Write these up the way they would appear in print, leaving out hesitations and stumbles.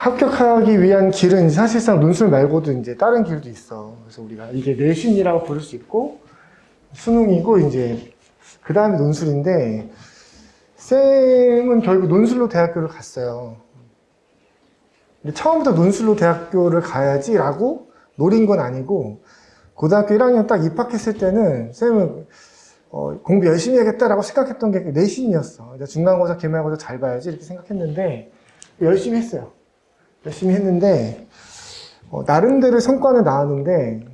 합격하기 위한 길은 사실상 논술 말고도 이제 다른 길도 있어. 그래서 우리가 이게 내신이라고 부를 수 있고, 수능이고, 이제, 그 다음에 논술인데, 쌤은 결국 논술로 대학교를 갔어요. 근데 처음부터 논술로 대학교를 가야지라고 노린 건 아니고, 고등학교 1학년 딱 입학했을 때는 쌤은 공부 열심히 해야겠다라고 생각했던 게 내신이었어. 중간고사, 기말고사 잘 봐야지 이렇게 생각했는데, 열심히 했어요. 열심히 했는데, 나름대로 성과는 나왔는데,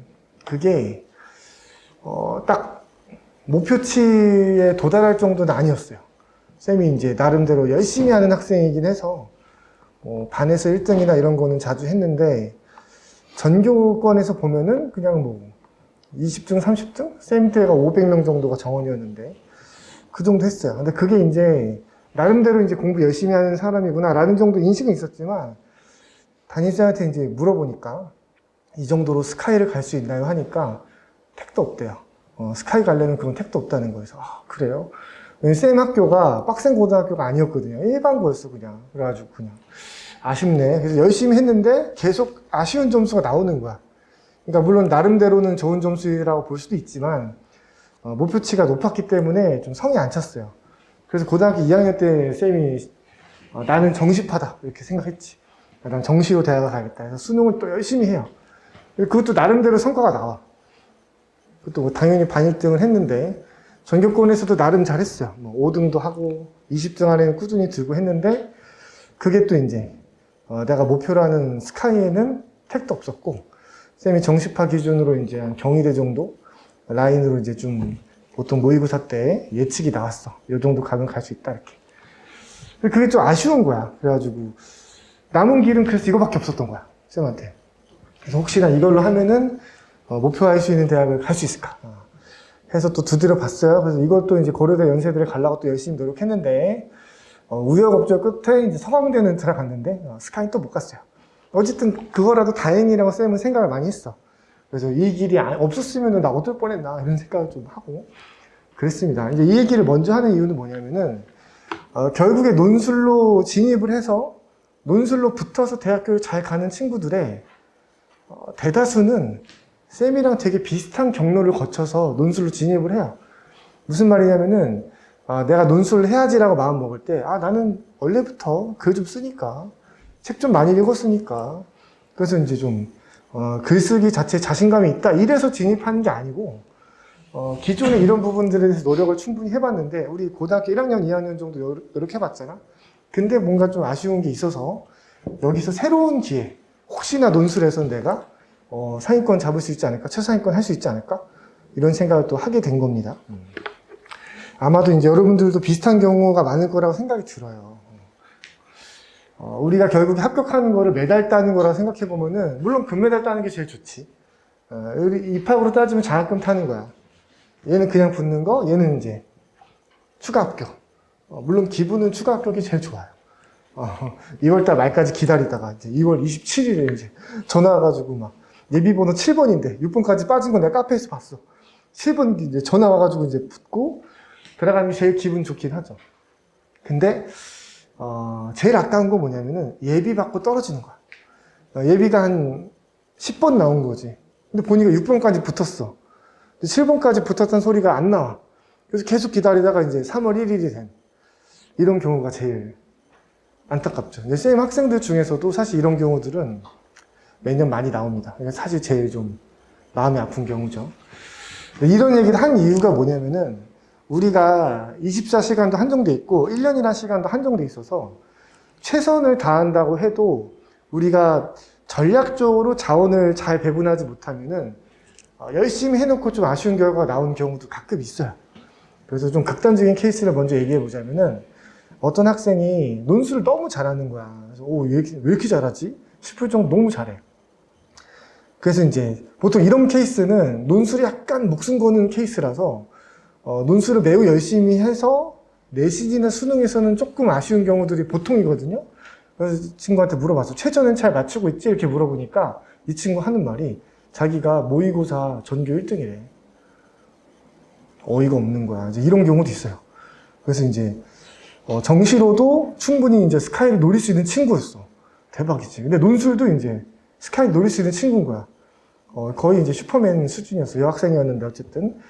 그게, 딱, 목표치에 도달할 정도는 아니었어요. 쌤이 이제 나름대로 열심히 하는 학생이긴 해서, 반에서 1등이나 이런 거는 자주 했는데, 전교권에서 보면은 그냥 뭐, 20등, 30등? 쌤 때가 500명 정도가 정원이었는데, 그 정도 했어요. 근데 그게 이제, 나름대로 이제 공부 열심히 하는 사람이구나, 라는 정도 인식은 있었지만, 담임쌤한테 이제 물어보니까, 이 정도로 스카이를 갈 수 있나요? 하니까, 택도 없대요. 스카이 가려면 그런 택도 없다는 거여서, 아, 그래요? 쌤 학교가 빡센 고등학교가 아니었거든요. 일반고였어, 그냥. 그래가지고 그냥. 아쉽네. 그래서 열심히 했는데, 계속 아쉬운 점수가 나오는 거야. 그러니까 물론 나름대로는 좋은 점수라고 볼 수도 있지만, 목표치가 높았기 때문에 좀 성이 안 찼어요. 그래서 고등학교 2학년 때 쌤이 나는 정시파다 이렇게 생각했지. 난 정시로 대학을 가겠다. 그래서 수능을 또 열심히 해요. 그것도 나름대로 성과가 나와. 그것도 뭐 당연히 반 1등을 했는데 전교권에서도 나름 잘했어요. 뭐 5등도 하고 20등 안에는 꾸준히 들고 했는데 그게 또 이제 내가 목표로 하는 스카이에는 택도 없었고 쌤이 정시파 기준으로 이제 한 경희대 정도 라인으로 이제 좀 보통 모의고사 때 예측이 나왔어. 이 정도 가면 갈 수 있다 이렇게. 그게 좀 아쉬운 거야. 그래가지고 남은 길은 그래서 이거밖에 없었던 거야. 쌤한테. 그래서 혹시나 이걸로 하면은 목표할 수 있는 대학을 갈 수 있을까. 해서 또 두드려 봤어요. 그래서 이것도 이제 고려대 연세대를 가려고 또 열심히 노력했는데 우여곡절 끝에 이제 서강대는 들어갔는데 스카이 또 못 갔어요. 어쨌든 그거라도 다행이라고 쌤은 생각을 많이 했어. 그래서 이 길이 없었으면 나 어떨 뻔했나 이런 생각을 좀 하고 그랬습니다. 이제 이 얘기를 먼저 하는 이유는 뭐냐면은 결국에 논술로 진입을 해서 논술로 붙어서 대학교를 잘 가는 친구들의 대다수는 쌤이랑 되게 비슷한 경로를 거쳐서 논술로 진입을 해요. 무슨 말이냐면은 내가 논술을 해야지라고 마음 먹을 때 나는 원래부터 글 좀 쓰니까 책 좀 많이 읽었으니까 그래서 이제 좀 글쓰기 자체에 자신감이 있다 이래서 진입하는 게 아니고 기존에 이런 부분들에 대해서 노력을 충분히 해봤는데 우리 고등학교 1학년, 2학년 정도 노력해봤잖아. 근데 뭔가 좀 아쉬운 게 있어서 여기서 새로운 기회 혹시나 논술에서 내가 상위권 잡을 수 있지 않을까? 최상위권 할 수 있지 않을까? 이런 생각을 또 하게 된 겁니다. 아마도 이제 여러분들도 비슷한 경우가 많을 거라고 생각이 들어요. 우리가 결국에 합격하는 거를 메달 따는 거라고 생각해 보면은 물론 금메달 따는 게 제일 좋지. 입학으로 따지면 장학금 타는 거야. 얘는 그냥 붙는 거, 얘는 이제 추가 합격. 물론 기분은 추가 합격이 제일 좋아요. 2월달 말까지 기다리다가 이제 2월 27일에 이제 전화 와가지고 막 예비번호 7번인데 6번까지 빠진 거 내가 카페에서 봤어. 7번 이제 전화 와가지고 이제 붙고 들어가는 게 제일 기분 좋긴 하죠. 근데 제일 아까운 거 뭐냐면은 예비 받고 떨어지는 거야. 예비가 한 10번 나온 거지. 근데 보니까 6번까지 붙었어. 7번까지 붙었던 소리가 안 나와. 그래서 계속 기다리다가 이제 3월 1일이 된 이런 경우가 제일 안타깝죠. 근데 쌤 학생들 중에서도 사실 이런 경우들은 매년 많이 나옵니다. 사실 제일 좀 마음이 아픈 경우죠. 이런 얘기를 한 이유가 뭐냐면은 우리가 24시간도 한정돼 있고 1년이라는 시간도 한정돼 있어서 최선을 다한다고 해도 우리가 전략적으로 자원을 잘 배분하지 못하면은 열심히 해놓고 좀 아쉬운 결과가 나오는 경우도 가끔 있어요. 그래서 좀 극단적인 케이스를 먼저 얘기해 보자면은 어떤 학생이 논술을 너무 잘하는 거야. 그래서 왜 이렇게 잘하지? 싶을 정도 너무 잘해. 그래서 이제 보통 이런 케이스는 논술이 약간 목숨 거는 케이스라서 논술을 매우 열심히 해서 내신이나 수능에서는 조금 아쉬운 경우들이 보통이거든요. 그래서 친구한테 물어봤어. 최저는 잘 맞추고 있지? 이렇게 물어보니까 이 친구 하는 말이 자기가 모의고사 전교 1등이래. 어이가 없는 거야. 이제 이런 경우도 있어요. 그래서 이제 정시로도 충분히 이제 스카이를 노릴 수 있는 친구였어. 대박이지. 근데 논술도 이제 스카이 노릴 수 있는 친구인 거야. 거의 이제 슈퍼맨 수준이었어. 여학생이었는데 어쨌든.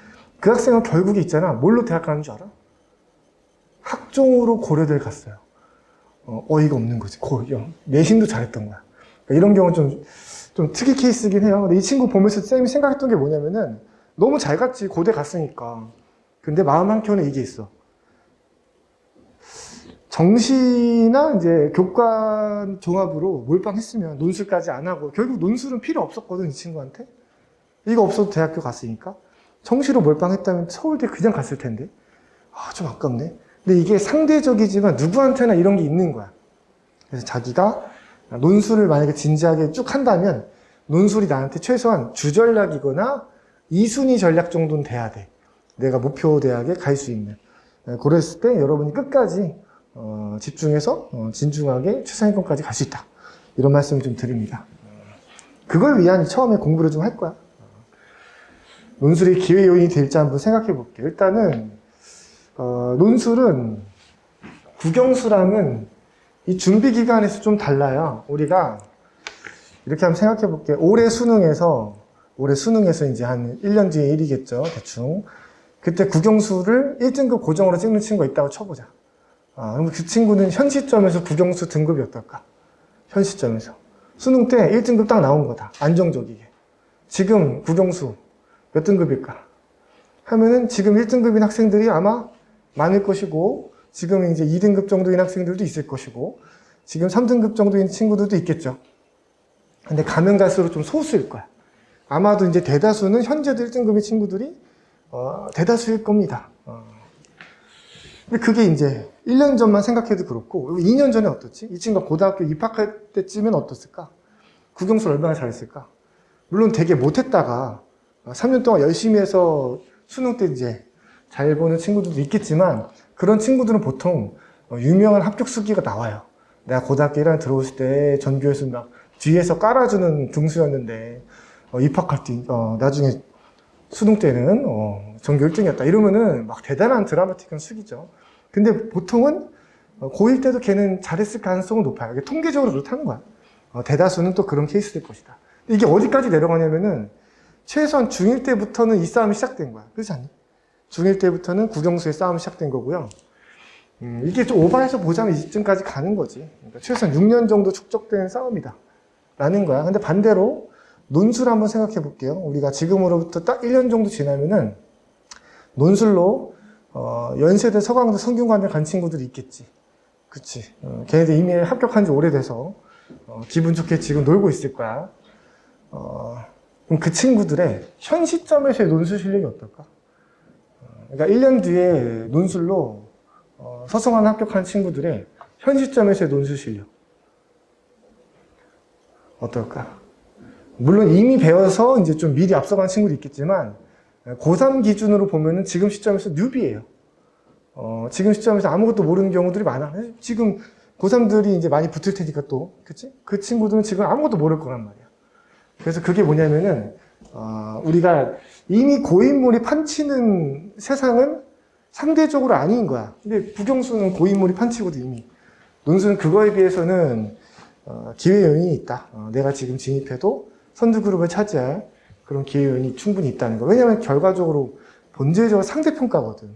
그 학생은 결국에 있잖아. 뭘로 대학 가는 줄 알아? 학종으로 고려대를 갔어요. 어이가 없는 거지. 내신도 잘했던 거야. 그러니까 이런 경우는 좀 특이 케이스긴 해요. 근데 이 친구 보면서 쌤이 생각했던 게 뭐냐면은 너무 잘 갔지. 고대 갔으니까. 근데 마음 한켠에 이게 있어. 정시나 이제 교과 종합으로 몰빵했으면 논술까지 안 하고 결국 논술은 필요 없었거든, 이 친구한테. 이거 없어도 대학교 갔으니까. 정시로 몰빵했다면 서울대 그냥 갔을 텐데. 좀 아깝네. 근데 이게 상대적이지만 누구한테나 이런 게 있는 거야. 그래서 자기가 논술을 만약에 진지하게 쭉 한다면 논술이 나한테 최소한 주전략이거나 2순위 전략 정도는 돼야 돼. 내가 목표 대학에 갈 수 있는. 그랬을 때 여러분이 끝까지 집중해서 진중하게 최상위권까지 갈 수 있다. 이런 말씀을 좀 드립니다. 그걸 위한 처음에 공부를 좀 할 거야. 논술이 기회 요인이 될지 한번 생각해 볼게요. 일단은 논술은 국영수랑은 이 준비 기간에서 좀 달라요. 우리가 이렇게 한번 생각해 볼게요. 올해 수능에서 이제 한 1년 뒤에 일이겠죠. 대충. 그때 국영수를 1등급 고정으로 찍는 친구가 있다고 쳐보자. 그럼 그 친구는 현 시점에서 국영수 등급이 어떨까? 현 시점에서. 수능 때 1등급 딱 나온 거다. 안정적이게. 지금 국영수 몇 등급일까? 하면은 지금 1등급인 학생들이 아마 많을 것이고, 지금 이제 2등급 정도인 학생들도 있을 것이고, 지금 3등급 정도인 친구들도 있겠죠. 근데 가면 갈수록 좀 소수일 거야. 아마도 이제 대다수는 현재도 1등급인 친구들이 대다수일 겁니다. 근데 그게 이제 1년 전만 생각해도 그렇고 2년 전에 어떻지? 이 친구가 고등학교 입학할 때쯤엔 어떻을까? 국영수를 얼마나 잘했을까? 물론 되게 못했다가 3년 동안 열심히 해서 수능 때 이제 잘 보는 친구들도 있겠지만 그런 친구들은 보통 유명한 합격 수기가 나와요. 내가 고등학교 1학년 들어왔을 때 전교에서 막 뒤에서 깔아주는 등수였는데 입학할 때 나중에 수능 때는 전교 1등이었다. 이러면은 막 대단한 드라마틱한 수기죠. 근데 보통은 고1 때도 걔는 잘했을 가능성은 높아요. 이게 통계적으로 그렇다는 거야. 대다수는 또 그런 케이스일 것이다. 이게 어디까지 내려가냐면은 최소한 중1 때부터는 이 싸움이 시작된 거야. 그렇지 않니? 중1 때부터는 국영수의 싸움이 시작된 거고요. 이게 좀 오버해서 보자면 이쯤까지 가는 거지. 그러니까 최소한 6년 정도 축적된 싸움이다. 라는 거야. 근데 반대로 논술 한번 생각해 볼게요. 우리가 지금으로부터 딱 1년 정도 지나면은 논술로 연세대, 서강대, 성균관대 간 친구들이 있겠지. 그치. 걔네들 이미 합격한 지 오래돼서 기분 좋게 지금 놀고 있을 거야. 그럼 그 친구들의 현 시점에서의 논술 실력이 어떨까? 그러니까 1년 뒤에 논술로 서성한 합격한 친구들의 현 시점에서의 논술 실력 어떨까? 물론 이미 배워서 이제 좀 미리 앞서간 친구도 있겠지만 고3 기준으로 보면은 지금 시점에서 뉴비예요. 지금 시점에서 아무것도 모르는 경우들이 많아. 지금 고3들이 이제 많이 붙을 테니까 또, 그치? 그 친구들은 지금 아무것도 모를 거란 말이야. 그래서 그게 뭐냐면은, 우리가 이미 고인물이 판치는 세상은 상대적으로 아닌 거야. 근데 국영수는 고인물이 판치거든, 이미. 논술은 그거에 비해서는, 기회 요인이 있다. 내가 지금 진입해도 선두그룹을 차지할 그런 기회 요인이 충분히 있다는 거. 왜냐면 결과적으로 본질적으로 상대평가거든.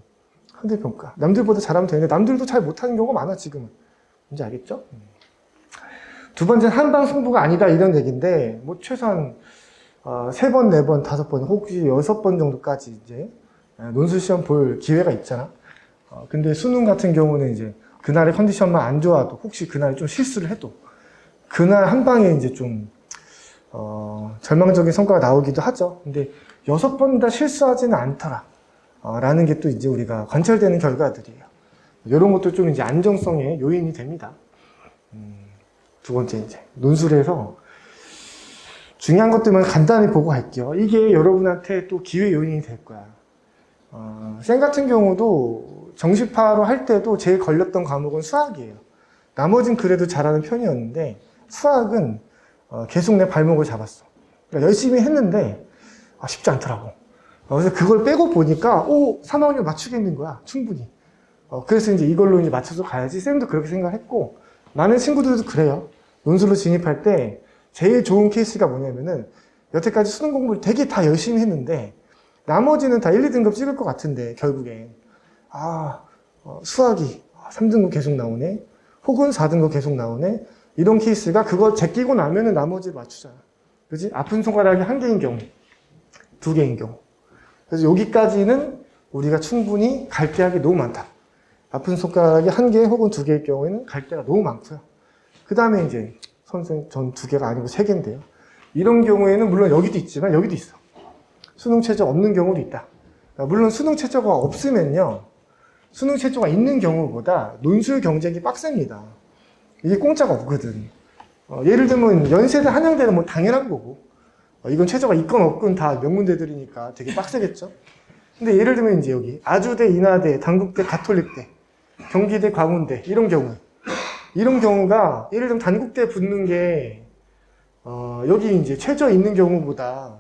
상대평가. 남들보다 잘하면 되는데 남들도 잘 못하는 경우가 많아, 지금은. 뭔지 알겠죠? 두 번째는 한방 승부가 아니다, 이런 얘기인데, 뭐, 최소한, 3번, 4번, 5번, 혹시 6번 정도까지 이제, 논술 시험 볼 기회가 있잖아. 근데 수능 같은 경우는 이제, 그날의 컨디션만 안 좋아도, 혹시 그날 좀 실수를 해도, 그날 한 방에 이제 좀, 절망적인 성과가 나오기도 하죠. 근데 6번 다 실수하지는 않더라. 라는 게 또 이제 우리가 관찰되는 결과들이에요. 이런 것도 좀 이제 안정성의 요인이 됩니다. 두 번째 이제 논술에서 중요한 것들만 간단히 보고 갈게요. 이게 여러분한테 또 기회 요인이 될 거야. 쌤 같은 경우도 정시파로 할 때도 제일 걸렸던 과목은 수학이에요. 나머진 그래도 잘하는 편이었는데 수학은 계속 내 발목을 잡았어. 그러니까 열심히 했는데 쉽지 않더라고. 그래서 그걸 빼고 보니까 3학년 맞추겠는 거야, 충분히. 그래서 이제 이걸로 이제 맞춰서 가야지. 쌤도 그렇게 생각했고 많은 친구들도 그래요. 논술로 진입할 때 제일 좋은 케이스가 뭐냐면은 여태까지 수능 공부를 되게 다 열심히 했는데 나머지는 다 1, 2등급 찍을 것 같은데 결국에 수학이 3등급 계속 나오네 혹은 4등급 계속 나오네 이런 케이스가 그거 제끼고 나면은 나머지를 맞추잖아. 그지? 아픈 손가락이 1개인 경우 2개인 경우 그래서 여기까지는 우리가 충분히 갈 대학이 너무 많다. 아픈 손가락이 1개 혹은 2개일 경우에는 갈 데가 너무 많고요. 그 다음에 이제 선생님 전 2개가 아니고 3개인데요. 이런 경우에는 물론 여기도 있지만 여기도 있어. 수능 최저 없는 경우도 있다. 물론 수능 최저가 없으면요. 수능 최저가 있는 경우보다 논술 경쟁이 빡셉니다. 이게 공짜가 없거든. 예를 들면 연세대 한양대는 뭐 당연한 거고 이건 최저가 있건 없건 다 명문대들이니까 되게 빡세겠죠. 근데 예를 들면 이제 여기 아주대, 인하대, 단국대, 가톨릭대, 경기대, 광운대 이런 경우가 예를 들면 단국대 붙는 게 여기 이제 최저 있는 경우보다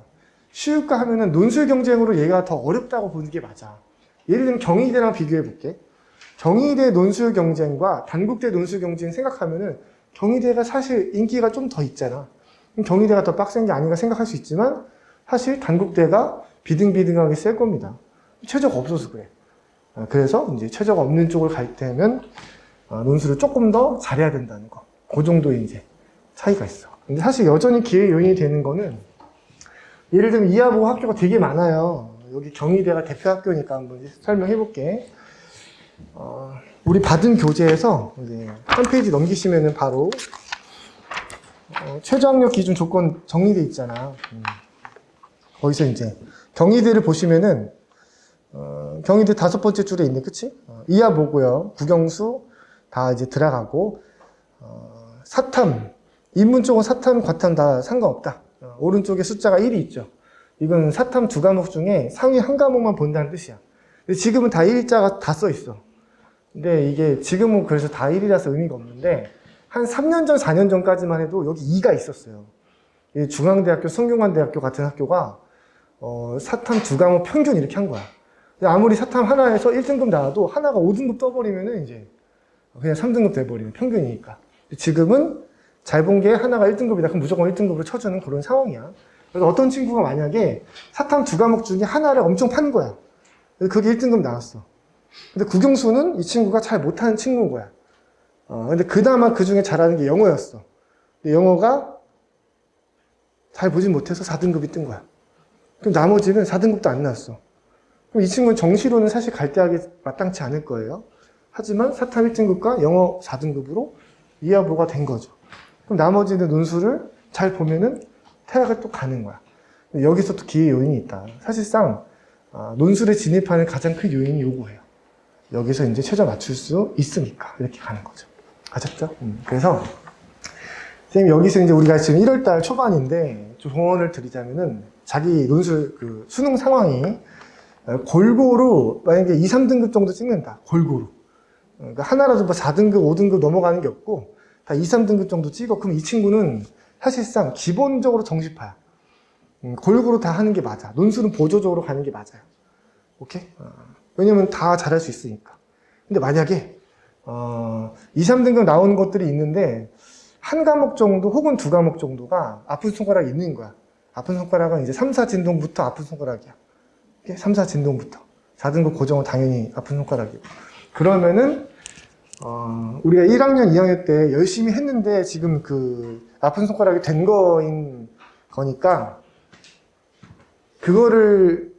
쉬울까 하면은 논술 경쟁으로 얘가 더 어렵다고 보는 게 맞아. 예를 들면 경희대랑 비교해 볼게. 경희대 논술 경쟁과 단국대 논술 경쟁 생각하면은 경희대가 사실 인기가 좀 더 있잖아. 경희대가 더 빡센 게 아닌가 생각할 수 있지만 사실 단국대가 비등비등하게 셀 겁니다. 최저가 없어서 그래. 그래서 이제 최저가 없는 쪽을 갈 때면 논술을 조금 더 잘해야 된다는 거. 그 정도의 이제 차이가 있어. 근데 사실 여전히 기회 요인이 되는 거는 예를 들면 이하보 학교가 되게 많아요. 여기 경희대가 대표 학교니까 한번 설명해 볼게. 우리 받은 교재에서 이제 한 페이지 넘기시면은 바로 최저학력 기준 조건 정리돼 있잖아. 거기서 이제 경희대를 보시면은 경희대 5번째 줄에 있네, 그치? 이하보고요. 국영수 다 이제 들어가고 사탐 인문 쪽은 사탐, 과탐 다 상관없다. 오른쪽에 숫자가 1이 있죠. 이건 사탐 2과목 중에 상위 1과목만 본다는 뜻이야. 근데 지금은 다 1자가 다 써 있어. 근데 이게 지금은 그래서 다 1이라서 의미가 없는데 한 3년 전, 4년 전까지만 해도 여기 2가 있었어요. 중앙대학교, 성균관대학교 같은 학교가 사탐 2과목 평균 이렇게 한 거야. 근데 아무리 사탐 하나에서 1등급 나와도 하나가 5등급 떠버리면은 이제 그냥 3등급 돼버리는 평균이니까. 지금은 잘 본 게 하나가 1등급이다. 그럼 무조건 1등급으로 쳐주는 그런 상황이야. 그래서 어떤 친구가 만약에 사탐 2과목 중에 하나를 엄청 판 거야. 그래서 그게 1등급 나왔어. 근데 국영수는 이 친구가 잘 못하는 친구인 거야. 근데 그나마 그 중에 잘하는 게 영어였어. 근데 영어가 잘 보진 못해서 4등급이 뜬 거야. 그럼 나머지는 4등급도 안 나왔어. 그럼 이 친구는 정시로는 사실 갈 대학이 마땅치 않을 거예요. 하지만 사탐 1등급과 영어 4등급으로 이하보가 된 거죠. 그럼 나머지는 논술을 잘 보면은 대학을 또 가는 거야. 여기서 또 기회 요인이 있다. 사실상 논술에 진입하는 가장 큰 요인이 요거예요. 여기서 이제 최저 맞출 수 있으니까 이렇게 가는 거죠. 아셨죠? 그래서 선생님 여기서 이제 우리가 지금 1월달 초반인데 조언을 드리자면은 자기 논술 그 수능 상황이 골고루 만약에 2, 3등급 정도 찍는다. 골고루. 그러니까 하나라도 뭐 4등급, 5등급 넘어가는 게 없고 다 2, 3등급 정도 찍어. 그럼 이 친구는 사실상 기본적으로 정시파야. 골고루 다 하는 게 맞아. 논술은 보조적으로 가는 게 맞아요. 오케이? 왜냐면 다 잘할 수 있으니까. 근데 만약에 2, 3등급 나오는 것들이 있는데 한 과목 정도 혹은 2과목 정도가 아픈 손가락이 있는 거야. 아픈 손가락은 이제 3, 4 진동부터 아픈 손가락이야. 3, 4 진동부터. 4등급 고정은 당연히 아픈 손가락이고. 그러면은 우리가 1학년, 2학년 때 열심히 했는데 지금 그 아픈 손가락이 된 거인 거니까 그거를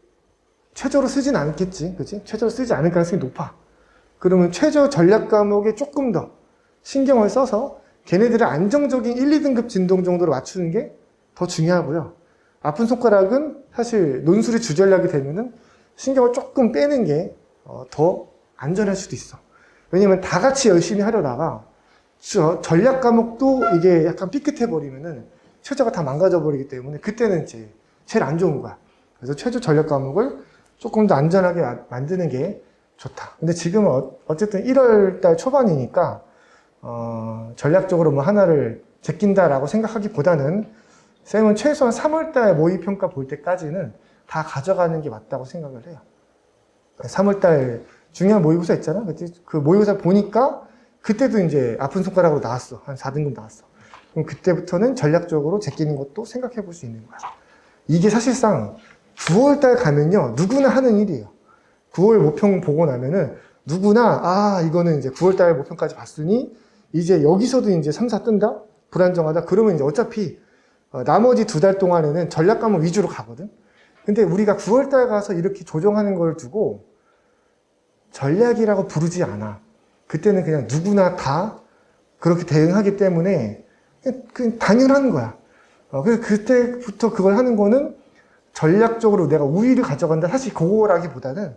최저로 쓰진 않겠지. 그치? 최저로 쓰지 않을 가능성이 높아. 그러면 최저 전략 과목에 조금 더 신경을 써서 걔네들의 안정적인 1, 2등급 진동 정도로 맞추는 게 더 중요하고요. 아픈 손가락은 사실 논술이 주전략이 되면은 신경을 조금 빼는 게 더 안전할 수도 있어. 왜냐면 다 같이 열심히 하려다가 전략 과목도 이게 약간 삐끗해버리면은 최저가 다 망가져버리기 때문에 그때는 이제 제일 안 좋은 거야. 그래서 최저 전략 과목을 조금 더 안전하게 만드는 게 좋다. 근데 지금은 어쨌든 1월 달 초반이니까 전략적으로 뭐 하나를 제낀다라고 생각하기보다는 쌤은 최소한 3월 달 모의평가 볼 때까지는 다 가져가는 게 맞다고 생각을 해요. 3월 달 중요한 모의고사 있잖아. 그 모의고사 보니까 그때도 이제 아픈 손가락으로 나왔어. 한 4등급 나왔어. 그럼 그때부터는 전략적으로 제끼는 것도 생각해 볼 수 있는 거야. 이게 사실상 9월달 가면요, 누구나 하는 일이에요. 9월 모평 보고 나면은 누구나, 이거는 이제 9월달 모평까지 봤으니 이제 여기서도 이제 3, 4 뜬다? 불안정하다? 그러면 이제 어차피 나머지 2달 동안에는 전략 과목 위주로 가거든? 근데 우리가 9월달 가서 이렇게 조정하는 걸 두고 전략이라고 부르지 않아. 그때는 그냥 누구나 다 그렇게 대응하기 때문에 그냥 당연한 거야. 그래서 그때부터 그걸 하는 거는 전략적으로 내가 우위를 가져간다. 사실 그거라기보다는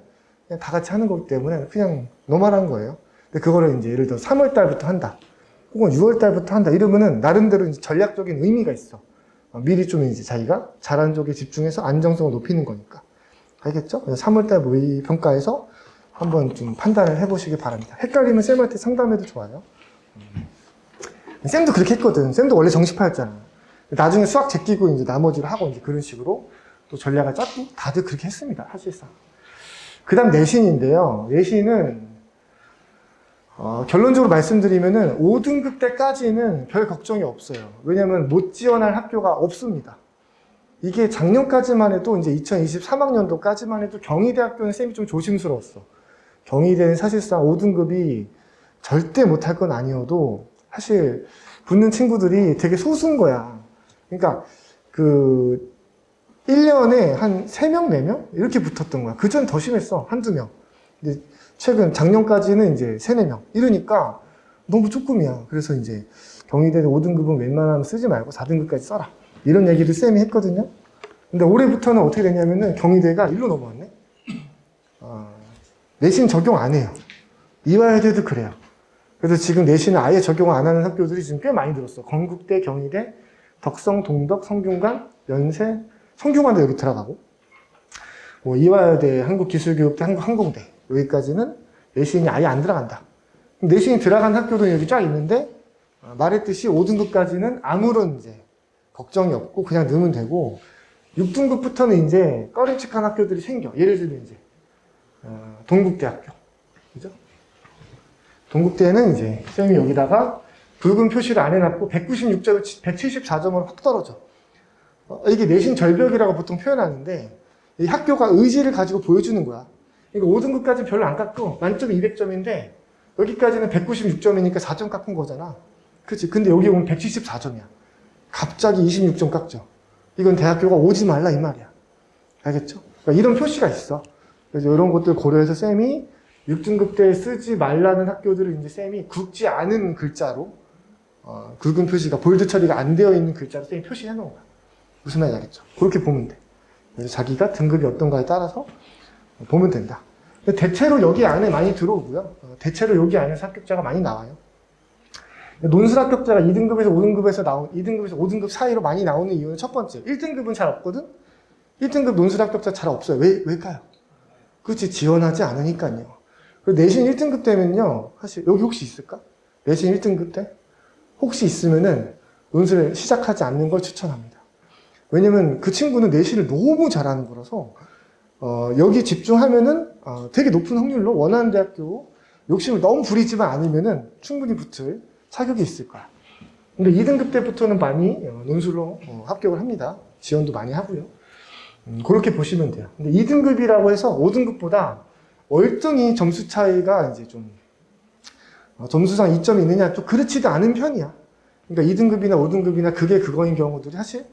그냥 다 같이 하는 거기 때문에 그냥 노멀한 거예요. 근데 그거를 이제 예를 들어 3월 달부터 한다. 혹은 6월 달부터 한다. 이러면은 나름대로 이제 전략적인 의미가 있어. 미리 좀 이제 자기가 잘하는 쪽에 집중해서 안정성을 높이는 거니까. 알겠죠? 3월 달 모의 평가에서 한번 좀 판단을 해보시기 바랍니다. 헷갈리면 쌤한테 상담해도 좋아요. 쌤도 그렇게 했거든. 쌤도 원래 정시파였잖아. 나중에 수학 제끼고 이제 나머지를 하고 이제 그런 식으로 또 전략을 짰고 다들 그렇게 했습니다. 사실상. 그 다음 내신인데요. 내신은 결론적으로 말씀드리면은 5등급 때까지는 별 걱정이 없어요. 왜냐면 못 지원할 학교가 없습니다. 이게 작년까지만 해도 이제 2023학년도까지만 해도 경희대학교는 쌤이 좀 조심스러웠어. 경희대는 사실상 5등급이 절대 못할 건 아니어도 사실 붙는 친구들이 되게 소수인 거야. 그러니까 1년에 한 3명, 4명? 이렇게 붙었던 거야. 그전 더 심했어. 한두 명. 근데 최근 작년까지는 이제 3, 4명. 이러니까 너무 조금이야. 그래서 이제 경희대 5등급은 웬만하면 쓰지 말고 4등급까지 써라. 이런 얘기를 쌤이 했거든요. 근데 올해부터는 어떻게 되냐면은 경희대가 일로 넘어왔네. 내신 적용 안 해요. 이화여대도 그래요. 그래서 지금 내신을 아예 적용 안 하는 학교들이 지금 꽤 많이 들었어. 건국대, 경희대, 덕성, 동덕, 성균관, 연세, 성균관도 여기 들어가고, 뭐 이화여대, 한국기술교육대, 한국항공대 여기까지는 내신이 아예 안 들어간다. 내신이 들어간 학교도 여기 쫙 있는데 말했듯이 5등급까지는 아무런 이제 걱정이 없고 그냥 넣으면 되고 6등급부터는 이제 꺼림칙한 학교들이 생겨. 예를 들면 이제 동국대학교, 그죠? 동국대는 이제 쌤이 여기다가 붉은 표시를 안 해놨고 196점을 174점으로 확 떨어져. 이게 내신 절벽이라고 보통 표현하는데 이 학교가 의지를 가지고 보여주는 거야. 그러니까 5등급까지는 별로 안 깎고 만점 200점인데 여기까지는 196점이니까 4점 깎은 거잖아. 그치? 근데 여기 오면 174점이야. 갑자기 26점 깎죠. 이건 대학교가 오지 말라 이 말이야. 알겠죠? 그러니까 이런 표시가 있어. 그래서 이런 것들 고려해서 쌤이 6등급 때 쓰지 말라는 학교들을 이제 쌤이 굵지 않은 글자로 굵은 표시가 볼드 처리가 안 되어 있는 글자로 쌤이 표시해 놓은 거야. 무슨 말인지 알겠죠? 그렇게 보면 돼. 그래서 자기가 등급이 어떤가에 따라서 보면 된다. 대체로 여기 안에 많이 들어오고요. 대체로 여기 안에서 합격자가 많이 나와요. 논술 합격자가 2등급에서 5등급 사이로 많이 나오는 이유는 첫 번째, 1등급은 잘 없거든? 1등급 논술 합격자 잘 없어요. 왜일까요? 그렇지, 지원하지 않으니까요. 그리고 내신 1등급 때면요, 사실 여기 혹시 있을까? 내신 1등급 때? 혹시 있으면은 논술을 시작하지 않는 걸 추천합니다. 왜냐면 그 친구는 내신을 너무 잘하는 거라서 여기 집중하면은 되게 높은 확률로 원하는 대학교 욕심을 너무 부리지만 않으면은 충분히 붙을 자격이 있을 거야. 근데 2등급 때부터는 많이 논술로 합격을 합니다. 지원도 많이 하고요. 그렇게 보시면 돼요. 근데 2등급이라고 해서 5등급보다 월등히 점수 차이가 이제 좀 점수상 이점이 있느냐 또 그렇지도 않은 편이야. 그러니까 2등급이나 5등급이나 그게 그거인 경우들이 사실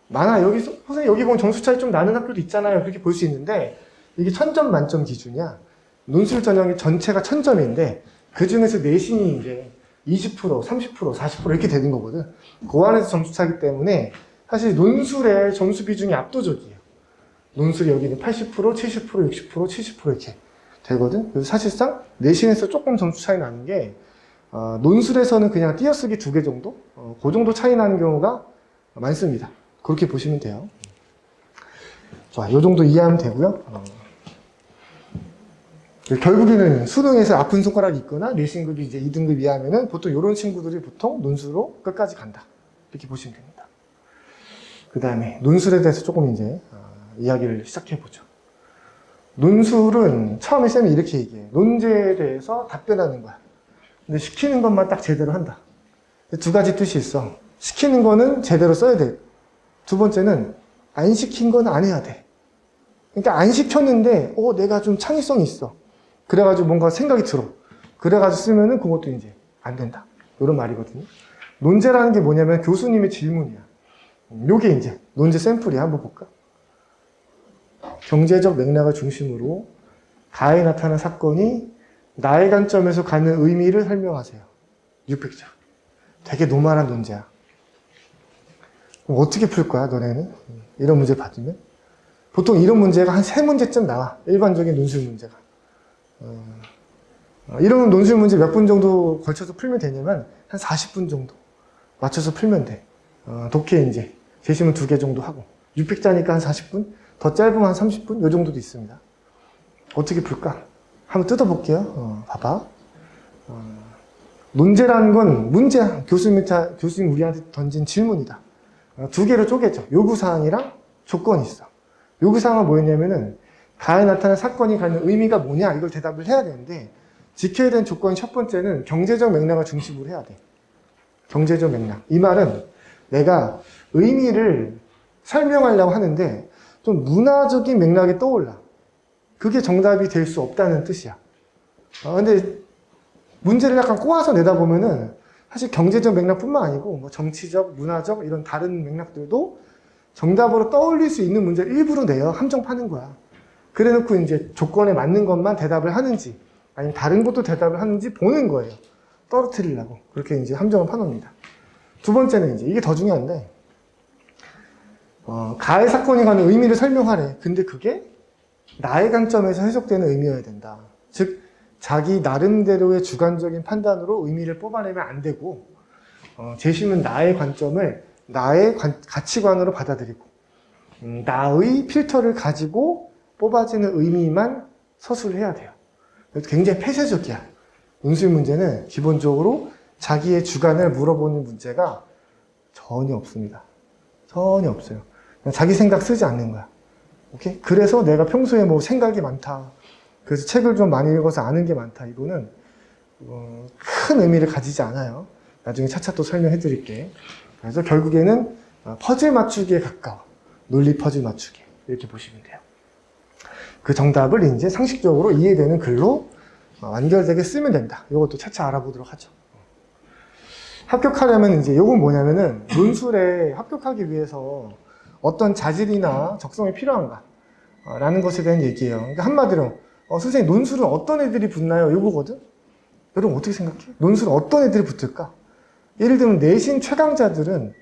많아. 여기서 선생님 여기 보면 점수 차이 좀 나는 학교도 있잖아요. 그렇게 볼 수 있는데 이게 1000점 만점 기준이야. 논술 전형이 전체가 1000점인데 그 중에서 내신이 이제 20%, 30%, 40% 이렇게 되는 거거든. 그 안에서 점수 차이기 때문에 사실 논술의 점수 비중이 압도적이에요. 논술이 여기는 80%, 70%, 60%, 70% 이렇게 되거든. 그래서 사실상 내신에서 조금 점수 차이 나는 게 논술에서는 그냥 띄어쓰기 2개 정도? 그 정도 차이 나는 경우가 많습니다. 그렇게 보시면 돼요. 자, 요 정도 이해하면 되고요. 결국에는 수능에서 아픈 손가락이 있거나 내신급이 이제 2등급 이하면은 보통 이런 친구들이 보통 논술로 끝까지 간다. 이렇게 보시면 됩니다. 그 다음에 논술에 대해서 조금 이제 이야기를 시작해 보죠. 논술은 처음에 쌤이 이렇게 얘기해. 논제에 대해서 답변하는 거야. 근데 시키는 것만 딱 제대로 한다. 2가지 뜻이 있어. 시키는 거는 제대로 써야 돼. 두 번째는 안 시킨 건 안 해야 돼. 그러니까 안 시켰는데 내가 좀 창의성이 있어. 그래가지고 뭔가 생각이 들어. 그래가지고 쓰면은 그것도 이제 안 된다. 이런 말이거든요. 논제라는 게 뭐냐면 교수님의 질문이야. 요게 이제 논제 샘플이야. 한번 볼까? 경제적 맥락을 중심으로 가에 나타난 사건이 나의 관점에서 갖는 의미를 설명하세요. 600점. 되게 노멀한 논제야. 그럼 어떻게 풀 거야, 너네는? 이런 문제 받으면? 보통 이런 문제가 한 3문제쯤 나와. 일반적인 논술 문제가. 이런 논술 문제 몇 분 정도 걸쳐서 풀면 되냐면 한 40분 정도 맞춰서 풀면 돼. 독해 이제 제시문 2개 정도 하고 600자니까 한 40분, 더 짧으면 한 30분 요 정도도 있습니다. 어떻게 풀까? 한번 뜯어볼게요. 봐봐. 논제라는 건 문제야. 교수님 우리한테 던진 질문이다. 2개로 쪼개져. 요구사항이랑 조건이 있어. 요구사항은 뭐였냐면은 가에 나타난 사건이 갖는 의미가 뭐냐 이걸 대답을 해야 되는데 지켜야 되는 조건이 첫 번째는 경제적 맥락을 중심으로 해야 돼. 경제적 맥락. 이 말은 내가 의미를 설명하려고 하는데 좀 문화적인 맥락이 떠올라. 그게 정답이 될 수 없다는 뜻이야. 근데 문제를 약간 꼬아서 내다 보면은 사실 경제적 맥락뿐만 아니고 뭐 정치적, 문화적 이런 다른 맥락들도 정답으로 떠올릴 수 있는 문제를 일부러 내요. 함정 파는 거야. 그래 놓고 이제 조건에 맞는 것만 대답을 하는지 아니면 다른 것도 대답을 하는지 보는 거예요. 떨어뜨리려고. 그렇게 이제 함정을 파놓습니다. 두 번째는 이제 이게 더 중요한데 가해 사건이 갖는 의미를 설명하래. 근데 그게 나의 관점에서 해석되는 의미여야 된다. 즉 자기 나름대로의 주관적인 판단으로 의미를 뽑아내면 안 되고 재심은 나의 관점을 나의 가치관으로 받아들이고 나의 필터를 가지고 뽑아지는 의미만 서술을 해야 돼요. 굉장히 폐쇄적이야. 논술 문제는 기본적으로 자기의 주관을 물어보는 문제가 전혀 없습니다. 전혀 없어요. 그냥 자기 생각 쓰지 않는 거야. 오케이? 그래서 내가 평소에 뭐 생각이 많다. 그래서 책을 좀 많이 읽어서 아는 게 많다. 이거는 큰 의미를 가지지 않아요. 나중에 차차 또 설명해 드릴게. 그래서 결국에는 퍼즐 맞추기에 가까워. 논리 퍼즐 맞추기. 이렇게 보시면 돼요. 그 정답을 이제 상식적으로 이해되는 글로 완결되게 쓰면 된다. 이것도 차차 알아보도록 하죠. 합격하려면 이제 이건 뭐냐면은 논술에 합격하기 위해서 어떤 자질이나 적성이 필요한가 라는 것에 대한 얘기예요. 그러니까 한마디로 선생님 논술은 어떤 애들이 붙나요? 이거거든. 여러분 어떻게 생각해? 논술은 어떤 애들이 붙을까? 예를 들면 내신 최강자들은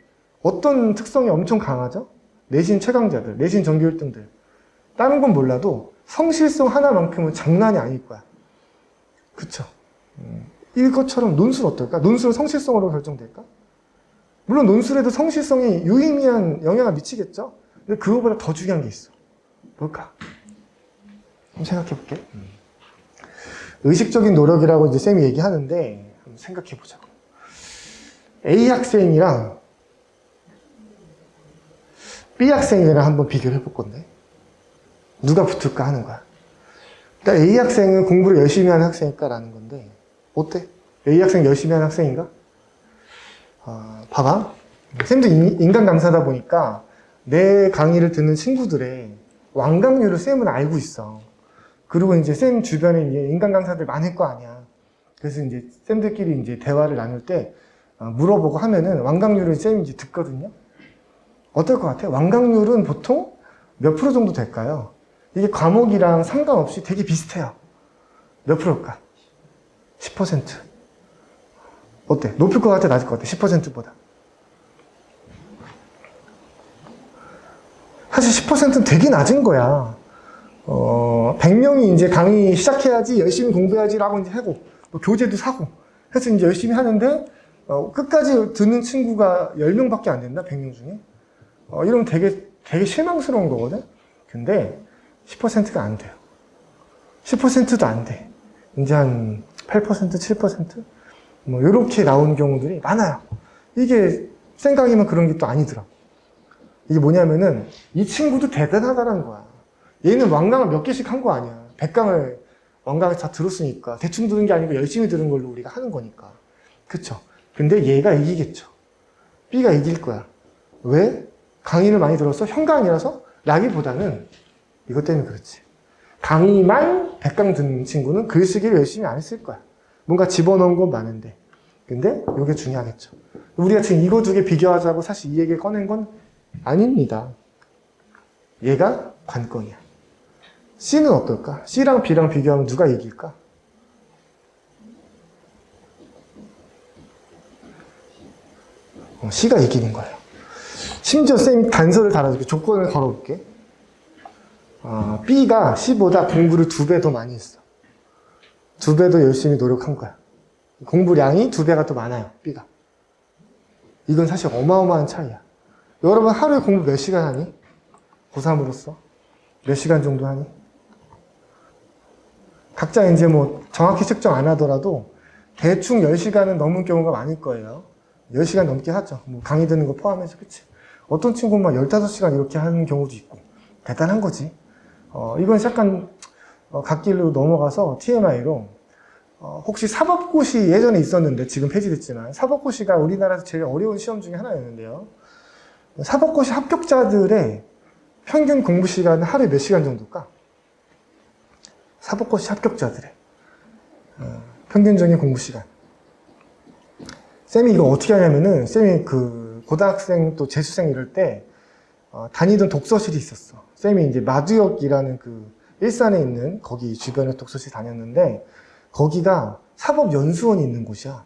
어떤 특성이 엄청 강하죠? 내신 최강자들, 내신 전교 1등들. 다른 건 몰라도 성실성 하나만큼은 장난이 아닐 거야. 그쵸? 이것처럼 논술 어떨까? 논술은 성실성으로 결정될까? 물론 논술에도 성실성이 유의미한 영향을 미치겠죠? 근데 그거보다 더 중요한 게 있어. 뭘까? 한번 생각해 볼게. 의식적인 노력이라고 이제 쌤이 얘기하는데, 한번 생각해 보자고. A 학생이랑 B 학생이랑 한번 비교를 해볼 건데, 누가 붙을까 하는 거야. 그러니까 A 학생은 공부를 열심히 하는 학생일까라는 건데, 어때? A 학생 열심히 하는 학생인가? 봐봐. 쌤도 인간 강사다 보니까 내 강의를 듣는 친구들의 완강률을 쌤은 알고 있어. 그리고 이제 쌤 주변에 이제 인간 강사들 많을 거 아니야. 그래서 이제 쌤들끼리 이제 대화를 나눌 때 물어보고 하면은 완강률을 쌤이 이제 듣거든요. 어떨 것 같아? 완강률은 보통 몇 프로 정도 될까요? 이게 과목이랑 상관없이 되게 비슷해요. 몇 프로일까? 10%. 어때? 높을 것 같아? 낮을 것 같아? 10%보다. 사실 10%는 되게 낮은 거야. 100명이 이제 강의 시작해야지 열심히 공부해야지라고 이제 하고, 뭐 교재도 사고, 해서 이제 열심히 하는데, 끝까지 듣는 친구가 10명밖에 안 된다? 100명 중에? 이러면 되게 실망스러운 거거든? 근데 10%가 안 돼요. 10%도 안 돼. 이제 한 8%, 7%? 뭐, 요렇게 나오는 경우들이 많아요. 이게 생각이면 그런 게 또 아니더라. 이게 뭐냐면은, 이 친구도 대단하다는 거야. 얘는 완강을 몇 개씩 한 거 아니야. 100강을 완강을 다 들었으니까. 대충 들은 게 아니고 열심히 들은 걸로 우리가 하는 거니까. 그쵸? 근데 얘가 이기겠죠. B가 이길 거야. 왜? 강의를 많이 들어서 현강이라서? 라기보다는 이것 때문에 그렇지. 강의만 100강 듣는 친구는 글쓰기를 열심히 안 했을 거야. 뭔가 집어넣은 건 많은데. 근데 이게 중요하겠죠. 우리가 지금 이거 두 개 비교하자고 사실 이 얘기를 꺼낸 건 아닙니다. 얘가 관건이야. C는 어떨까? C랑 B랑 비교하면 누가 이길까? C가 이기는 거예요. 심지어 쌤이 단서를 달아줄게. 조건을 걸어볼게. B가 C보다 공부를 2배 더 많이 했어. 2배 더 열심히 노력한 거야. 공부량이 2배가 더 많아요, B가. 이건 사실 어마어마한 차이야. 여러분 하루에 공부 몇 시간 하니? 고3으로서? 몇 시간 정도 하니? 각자 이제 뭐 정확히 측정 안 하더라도 대충 10시간은 넘은 경우가 많을 거예요. 10시간 넘게 하죠. 뭐 강의 듣는 거 포함해서, 그치? 어떤 친구는 막 15시간 이렇게 하는 경우도 있고. 대단한 거지. 이건 약간 갓길로 넘어가서 TMI로 혹시 사법고시 예전에 있었는데 지금 폐지됐지만 사법고시가 우리나라에서 제일 어려운 시험 중에 하나였는데요. 사법고시 합격자들의 평균 공부 시간은 하루에 몇 시간 정도일까? 사법고시 합격자들의 평균적인 공부 시간. 쌤이 이거 어떻게 하냐면은 쌤이 그 고등학생 또 재수생 이럴 때 다니던 독서실이 있었어. 쌤이 이제 마두역이라는 그 일산에 있는 거기 주변에 독서실 다녔는데 거기가 사법연수원이 있는 곳이야.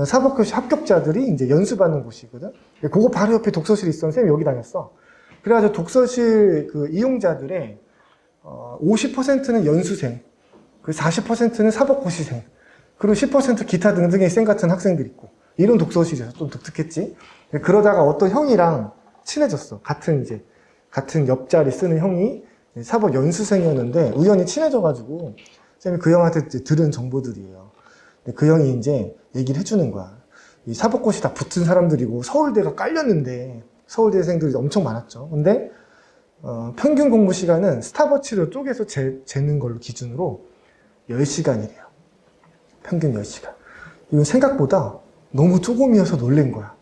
사법고시 합격자들이 이제 연수받는 곳이거든. 그거 바로 옆에 독서실이 있었는데 쌤이 여기 다녔어. 그래가지고 독서실 그 이용자들의 50%는 연수생, 그 40%는 사법고시생, 그리고 10% 기타 등등의 쌤 같은 학생들이 있고 이런 독서실에서 좀 독특했지. 그러다가 어떤 형이랑 친해졌어. 같은 옆자리 쓰는 형이 사법 연수생이었는데 우연히 친해져가지고 쌤이 그 형한테 이제 들은 정보들이에요. 그 형이 이제 얘기를 해주는 거야. 이 사법고시 다 붙은 사람들이고 서울대가 깔렸는데 서울대생들이 엄청 많았죠. 근데 평균 공부 시간은 스탑워치로 쪼개서 재는 걸로 기준으로 10시간이래요. 평균 10시간. 이건 생각보다 너무 조금이어서 놀란 거야.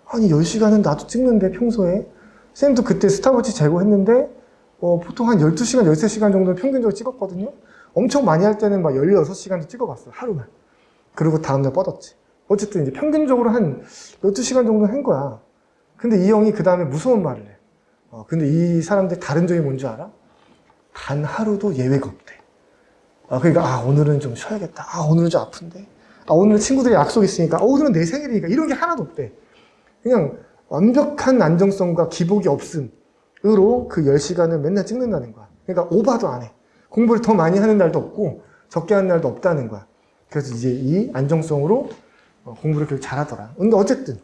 아니 10시간은 나도 찍는데 평소에 쌤도 그때 스탑워치 재고 했는데 보통 한 12시간, 13시간 정도 평균적으로 찍었거든요. 엄청 많이 할 때는 막 16시간도 찍어봤어요. 하루만. 그리고 다음날 뻗었지. 어쨌든 이제 평균적으로 한 12시간 정도 한 거야. 근데 이 형이 그 다음에 무서운 말을 해. 근데 이 사람들 다른 점이 뭔지 알아? 단 하루도 예외가 없대. 그러니까 오늘은 좀 쉬어야겠다. 오늘은 좀 아픈데. 오늘은 친구들이 약속 있으니까. 오늘은 내 생일이니까. 이런 게 하나도 없대. 그냥 완벽한 안정성과 기복이 없음으로 그 10시간을 맨날 찍는다는 거야. 그러니까 오바도 안 해. 공부를 더 많이 하는 날도 없고 적게 하는 날도 없다는 거야. 그래서 이제 이 안정성으로 공부를 그렇게 잘하더라. 근데 어쨌든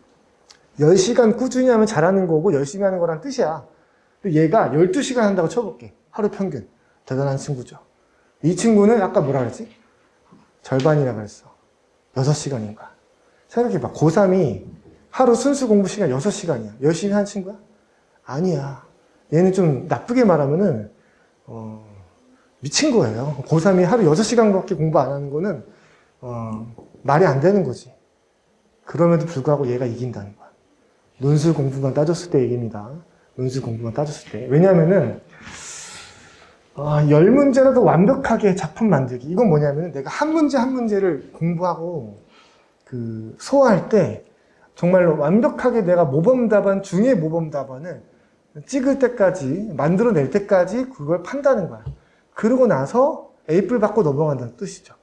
10시간 꾸준히 하면 잘하는 거고 열심히 하는 거란 뜻이야. 얘가 12시간 한다고 쳐볼게. 하루 평균. 대단한 친구죠. 이 친구는 아까 뭐라 그랬지? 절반이라 그랬어. 6시간인 거야. 생각해봐. 고3이 하루 순수 공부 시간 6시간이야. 열심히 하는 친구야? 아니야. 얘는 좀 나쁘게 말하면은 미친 거예요. 고3이 하루 6시간밖에 공부 안 하는 거는 말이 안 되는 거지. 그럼에도 불구하고 얘가 이긴다는 거야. 논술 공부만 따졌을 때 얘기입니다. 논술 공부만 따졌을 때. 왜냐면은 10문제라도 완벽하게 작품 만들기. 이건 뭐냐면 내가 한 문제 한 문제를 공부하고 소화할 때 정말로 완벽하게 내가 모범 답안 중에 모범 답안을 찍을 때까지, 만들어낼 때까지 그걸 판다는 거야. 그러고 나서 A뿔 받고 넘어간다는 뜻이죠.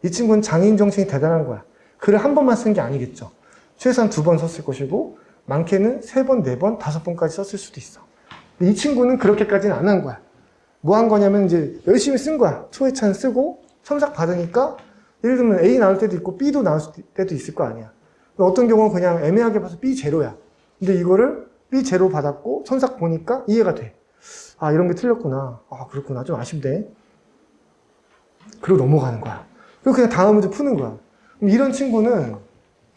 이 친구는 장인 정신이 대단한 거야. 글을 한 번만 쓴 게 아니겠죠. 최소한 2번 썼을 것이고 많게는 3번, 4번, 5번까지 썼을 수도 있어. 근데 이 친구는 그렇게까지는 안 한 거야. 뭐 한 거냐면 이제 열심히 쓴 거야. 초회찬 쓰고 첨삭 받으니까 예를 들면 A 나올 때도 있고 B도 나올 때도 있을 거 아니야. 어떤 경우는 그냥 애매하게 봐서 B 제로야. 근데 이거를 B 제로 받았고 첨삭 보니까 이해가 돼. 이런 게 틀렸구나. 그렇구나. 좀 아쉽네. 그리고 넘어가는 거야. 그리고 그냥 다음 문제 푸는 거야. 그럼 이런 친구는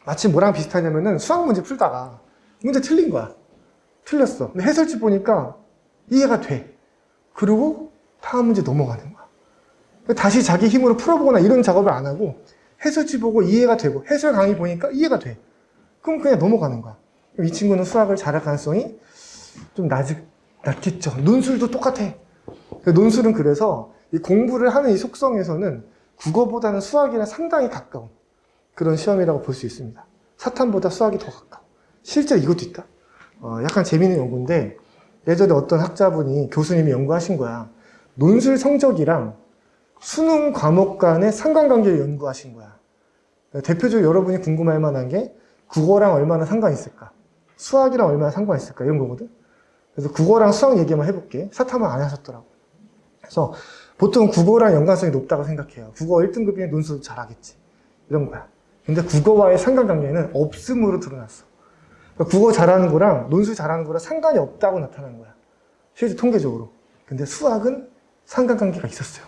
마치 뭐랑 비슷하냐면은 수학 문제 풀다가 문제 틀린 거야. 틀렸어. 근데 해설지 보니까 이해가 돼. 그리고 다음 문제 넘어가는 거야. 다시 자기 힘으로 풀어보거나 이런 작업을 안 하고 해설지 보고 이해가 되고 해설 강의 보니까 이해가 돼. 그럼 그냥 넘어가는 거야. 그럼 이 친구는 수학을 잘할 가능성이 좀 낮겠죠. 논술도 똑같아. 논술은 그래서 이 공부를 하는 이 속성에서는 국어보다는 수학이랑 상당히 가까운 그런 시험이라고 볼 수 있습니다. 사탐보다 수학이 더 가까워. 실제 이것도 있다. 약간 재미있는 연구인데 예전에 어떤 학자분이 교수님이 연구하신 거야. 논술 성적이랑 수능 과목 간의 상관관계를 연구하신 거야. 대표적으로 여러분이 궁금할 만한 게 국어랑 얼마나 상관이 있을까? 수학이랑 얼마나 상관이 있을까? 이런 거거든. 그래서 국어랑 수학 얘기만 해볼게. 사탐은 안 하셨더라고. 그래서 보통 국어랑 연관성이 높다고 생각해요. 국어 1등급이면 논술 잘하겠지. 이런 거야. 근데 국어와의 상관관계는 없음으로 드러났어. 그러니까 국어 잘하는 거랑 논술 잘하는 거랑 상관이 없다고 나타나는 거야. 실제 통계적으로. 근데 수학은 상관관계가 있었어요.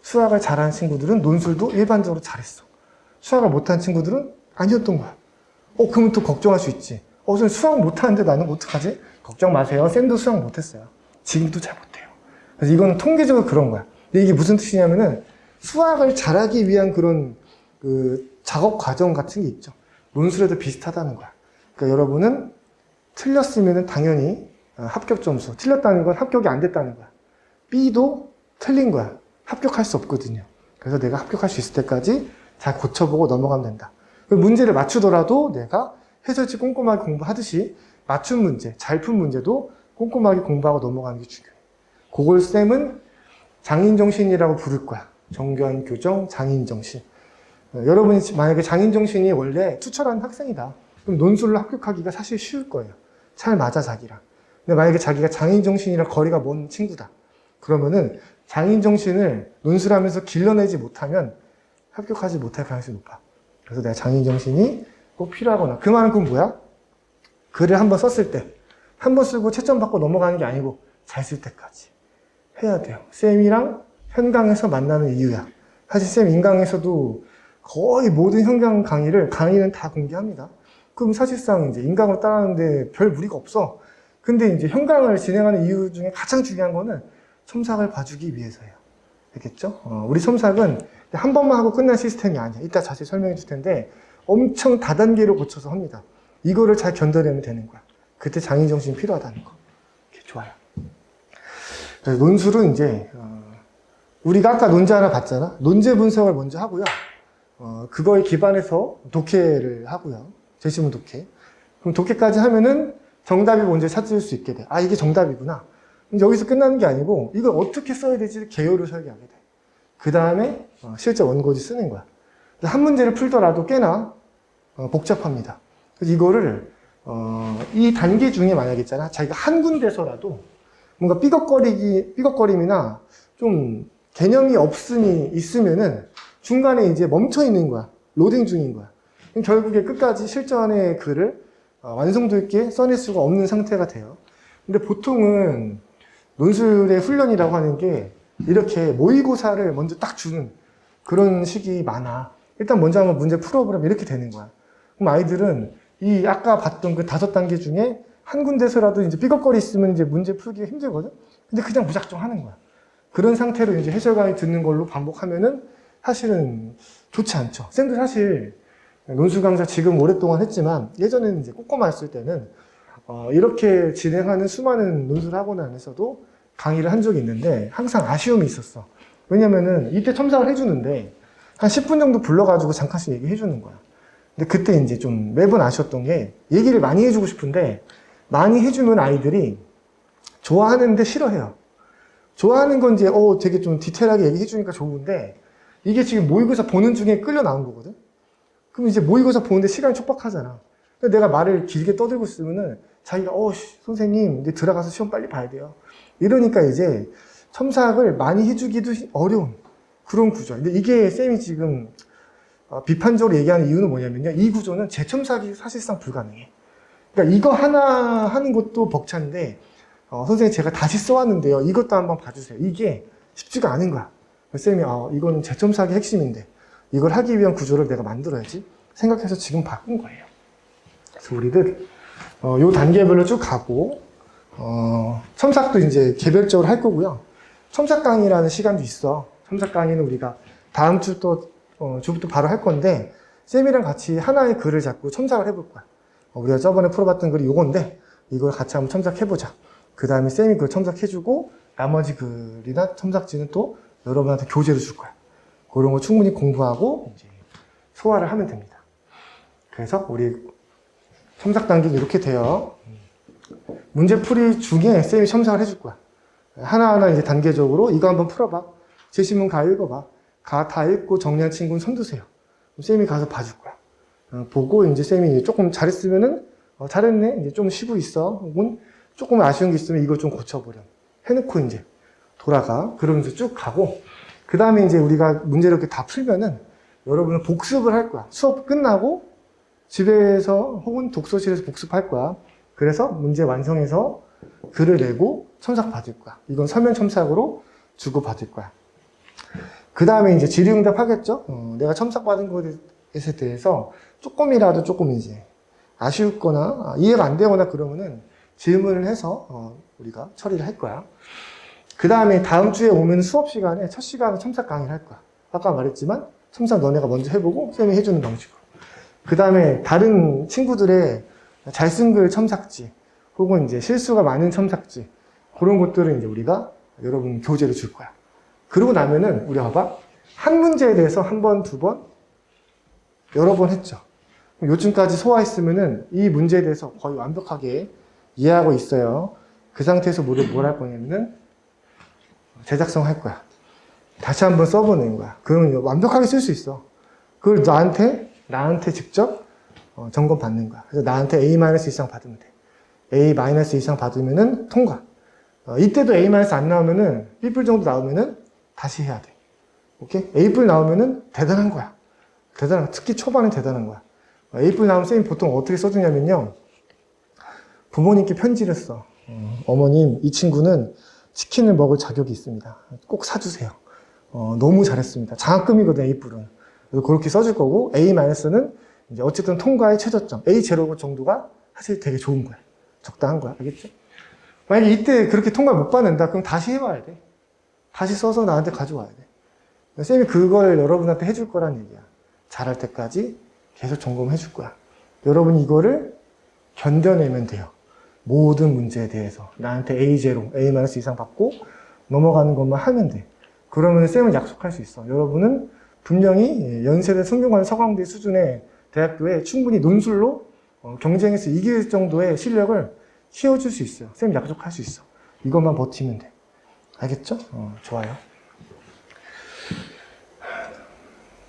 수학을 잘하는 친구들은 논술도 일반적으로 잘했어. 수학을 못하는 친구들은 아니었던 거야. 그러면 또 걱정할 수 있지. 선생님 수학 못하는데 나는 어떡하지? 걱정 마세요. 쌤도 수학 못했어요. 지금도 잘 못해요. 그래서 이건 통계적으로 그런 거야. 근데 이게 무슨 뜻이냐면은 수학을 잘하기 위한 그런 작업 과정 같은 게 있죠. 논술에도 비슷하다는 거야. 그러니까 여러분은 틀렸으면은 당연히 합격 점수, 틀렸다는 건 합격이 안 됐다는 거야. B도 틀린 거야. 합격할 수 없거든요. 그래서 내가 합격할 수 있을 때까지 잘 고쳐보고 넘어가면 된다. 문제를 맞추더라도 내가 해설지 꼼꼼하게 공부하듯이 맞춘 문제, 잘 푼 문제도 꼼꼼하게 공부하고 넘어가는 게 중요해. 그걸 쌤은 장인정신이라고 부를 거야. 정교한 교정, 장인정신. 여러분이 만약에 장인정신이 원래 투철한 학생이다. 그럼 논술로 합격하기가 사실 쉬울 거예요. 잘 맞아, 자기랑. 근데 만약에 자기가 장인정신이랑 거리가 먼 친구다. 그러면은 장인정신을 논술하면서 길러내지 못하면 합격하지 못할 가능성이 높아. 그래서 내가 장인정신이 꼭 필요하거나. 그 말은 그건 뭐야? 글을 한번 썼을 때, 한번 쓰고 채점 받고 넘어가는 게 아니고 잘 쓸 때까지 해야 돼요. 쌤이랑 현강에서 만나는 이유야. 사실 쌤 인강에서도 거의 모든 현강 강의는 다 공개합니다. 그럼 사실상 이제 인강으로 따라하는데 별 무리가 없어. 근데 이제 현강을 진행하는 이유 중에 가장 중요한 거는 첨삭을 봐주기 위해서예요. 알겠죠? 우리 첨삭은 한 번만 하고 끝난 시스템이 아니야. 이따 자세히 설명해 줄 텐데 엄청 다단계로 고쳐서 합니다. 이거를 잘 견뎌내면 되는 거야. 그때 장인정신이 필요하다는 거. 이렇게 좋아요. 논술은 이제 우리가 아까 논제 하나 봤잖아. 논제 분석을 먼저 하고요. 그거에 기반해서 독해를 하고요. 제시문 독해. 그럼 독해까지 하면은 정답이 뭔지 찾을 수 있게 돼. 이게 정답이구나. 여기서 끝나는 게 아니고 이걸 어떻게 써야 될지 개요를 설계하게 돼. 그 다음에 실제 원고지 쓰는 거야. 한 문제를 풀더라도 꽤나 복잡합니다. 그래서 이거를 이 단계 중에 만약에 있잖아. 자기가 한 군데서라도 뭔가 삐걱거림이나 좀 개념이 있으면은 중간에 이제 멈춰 있는 거야. 로딩 중인 거야. 그럼 결국에 끝까지 실전의 글을 완성도 있게 써낼 수가 없는 상태가 돼요. 근데 보통은 논술의 훈련이라고 하는 게 이렇게 모의고사를 먼저 딱 주는 그런 식이 많아. 일단 먼저 한번 문제 풀어보려면 이렇게 되는 거야. 그럼 아이들은 이 아까 봤던 그 5단계 중에 한 군데서라도 이제 삐걱거리 있으면 이제 문제 풀기가 힘들거든? 근데 그냥 무작정 하는 거야. 그런 상태로 이제 해설 강의 듣는 걸로 반복하면은 사실은 좋지 않죠. 쌤도 사실 논술 강사 지금 오랫동안 했지만 예전에는 이제 꼼꼼히 했을 때는 이렇게 진행하는 수많은 논술 학원 안에서도 강의를 한 적이 있는데 항상 아쉬움이 있었어. 왜냐면은 이때 첨삭을 해주는데 한 10분 정도 불러가지고 잠깐씩 얘기해 주는 거야. 근데 그때 이제 좀 매번 아쉬웠던 게 얘기를 많이 해주고 싶은데 많이 해주면 아이들이 좋아하는데 싫어해요. 좋아하는 건 이제 되게 좀 디테일하게 얘기해 주니까 좋은데 이게 지금 모의고사 보는 중에 끌려 나온 거거든. 그럼 이제 모의고사 보는데 시간이 촉박하잖아. 내가 말을 길게 떠들고 있으면은 자기가 선생님 이제 들어가서 시험 빨리 봐야 돼요. 이러니까 이제 첨삭을 많이 해주기도 어려운 그런 구조야. 근데 이게 쌤이 지금 비판적으로 얘기하는 이유는 뭐냐면요. 이 구조는 재첨삭이 사실상 불가능해. 그러니까 이거 하나 하는 것도 벅찬데 선생님 제가 다시 써왔는데요. 이것도 한번 봐주세요. 이게 쉽지가 않은 거야. 쌤이 이거는 재첨삭의 핵심인데 이걸 하기 위한 구조를 내가 만들어야지 생각해서 지금 바꾼 거예요. 그래서 우리들 요 단계별로 쭉 가고 첨삭도 이제 개별적으로 할 거고요. 첨삭 강의라는 시간도 있어. 첨삭 강의는 우리가 다음 주부터 바로 할 건데 쌤이랑 같이 하나의 글을 잡고 첨삭을 해볼 거야. 우리가 저번에 풀어봤던 글이 요건데 이걸 같이 한번 첨삭해보자. 그 다음에 쌤이 그걸 첨삭해주고 나머지 글이나 첨삭지는 또 여러분한테 교재로 줄 거야. 그런 거 충분히 공부하고 이제 소화를 하면 됩니다. 그래서 우리 첨삭 단계가 이렇게 돼요. 문제풀이 중에 쌤이 첨삭을 해줄 거야. 하나하나 이제 단계적으로 이거 한번 풀어봐. 제시문 가 읽어봐. 다 읽고 정리한 친구는 손 드세요. 쌤이 가서 봐줄 거야. 보고 이제 쌤이 조금 잘했으면은 잘했네. 이제 좀 쉬고 있어. 혹은 조금 아쉬운 게 있으면 이거 좀 고쳐버려. 해놓고 이제 돌아가. 그러면서 쭉 가고 그 다음에 이제 우리가 문제를 이렇게 다 풀면은 여러분은 복습을 할 거야. 수업 끝나고 집에서 혹은 독서실에서 복습할 거야. 그래서 문제 완성해서 글을 내고 첨삭 받을 거야. 이건 서면 첨삭으로 주고 받을 거야. 그 다음에 이제 질의응답 하겠죠? 내가 첨삭 받은 것에 대해서 조금이라도 조금 이제 아쉬웠거나 이해가 안 되거나 그러면은 질문을 해서 우리가 처리를 할 거야. 그 다음에 다음 주에 오면 수업 시간에 첫 시간에 첨삭 강의를 할 거야. 아까 말했지만 첨삭 너네가 먼저 해보고 쌤이 해주는 방식으로. 그 다음에 다른 친구들의 잘 쓴 글 첨삭지 혹은 이제 실수가 많은 첨삭지 그런 것들은 이제 우리가 여러분 교재로 줄 거야. 그러고 나면은 우리 봐봐. 한 문제에 대해서 한 번, 두 번, 여러 번 했죠. 요즘까지 소화했으면은 이 문제에 대해서 거의 완벽하게 이해하고 있어요. 그 상태에서 뭘 할 거냐면은 제작성 할 거야. 다시 한번 써보는 거야. 그러면 완벽하게 쓸 수 있어. 그걸 나한테 직접 점검 받는 거야. 그래서 나한테 A- 이상 받으면 돼. A- 이상 받으면은 통과. 이때도 A- 안 나오면은 B+ 정도 나오면은 다시 해야 돼. 오케이? A+ 나오면은 대단한 거야. 특히 초반에 대단한 거야. A+ 나오면 쌤이 보통 어떻게 써주냐면요. 부모님께 편지를 써. 어머님, 이 친구는 치킨을 먹을 자격이 있습니다. 꼭 사주세요. 너무 잘했습니다. 장학금이거든, A+은. 그래서 그렇게 써줄 거고, A-는 이제 어쨌든 통과의 최저점. A0 정도가 사실 되게 좋은 거야. 적당한 거야. 알겠죠? 만약에 이때 그렇게 통과를 못 받는다, 그럼 다시 해와야 돼. 다시 써서 나한테 가져와야 돼. 쌤이 그걸 여러분한테 해줄 거란 얘기야. 잘할 때까지 계속 점검해 줄 거야. 여러분이 이거를 견뎌내면 돼요. 모든 문제에 대해서. 나한테 A0, A- 이상 받고 넘어가는 것만 하면 돼. 그러면 쌤은 약속할 수 있어. 여러분은 분명히 연세대 성균관 서강대 수준의 대학교에 충분히 논술로 경쟁해서 이길 정도의 실력을 키워줄 수 있어요. 쌤 약속할 수 있어. 이것만 버티면 돼. 알겠죠? 좋아요.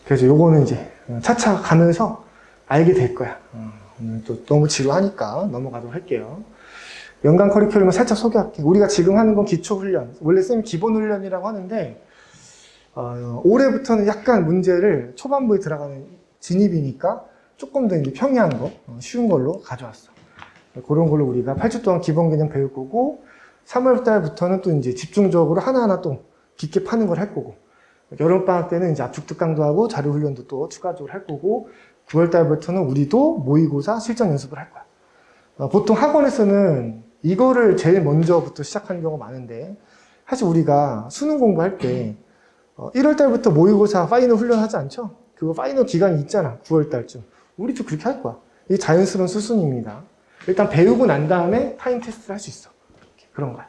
그래서 요거는 이제 차차 가면서 알게 될 거야. 오늘 또 너무 지루하니까 넘어가도록 할게요. 연간 커리큘럼을 살짝 소개할게요. 우리가 지금 하는 건 기초훈련. 원래 쌤 기본훈련이라고 하는데 올해부터는 약간 문제를 초반부에 들어가는 진입이니까 조금 더 이제 평이한 거, 쉬운 걸로 가져왔어. 그런 걸로 우리가 8주 동안 기본 개념 배울 거고 3월 달부터는 또 이제 집중적으로 하나하나 또 깊게 파는 걸 할 거고 여름방학 때는 이제 압축 특강도 하고 자료 훈련도 또 추가적으로 할 거고 9월 달부터는 우리도 모의고사 실전 연습을 할 거야. 보통 학원에서는 이거를 제일 먼저부터 시작하는 경우가 많은데 사실 우리가 수능 공부할 때 1월 달부터 모의고사 파이널 훈련하지 않죠? 그거 파이널 기간이 있잖아. 9월 달쯤. 우리도 그렇게 할 거야. 이게 자연스러운 수순입니다. 일단 배우고 난 다음에 타임 테스트를 할 수 있어. 그런 거야.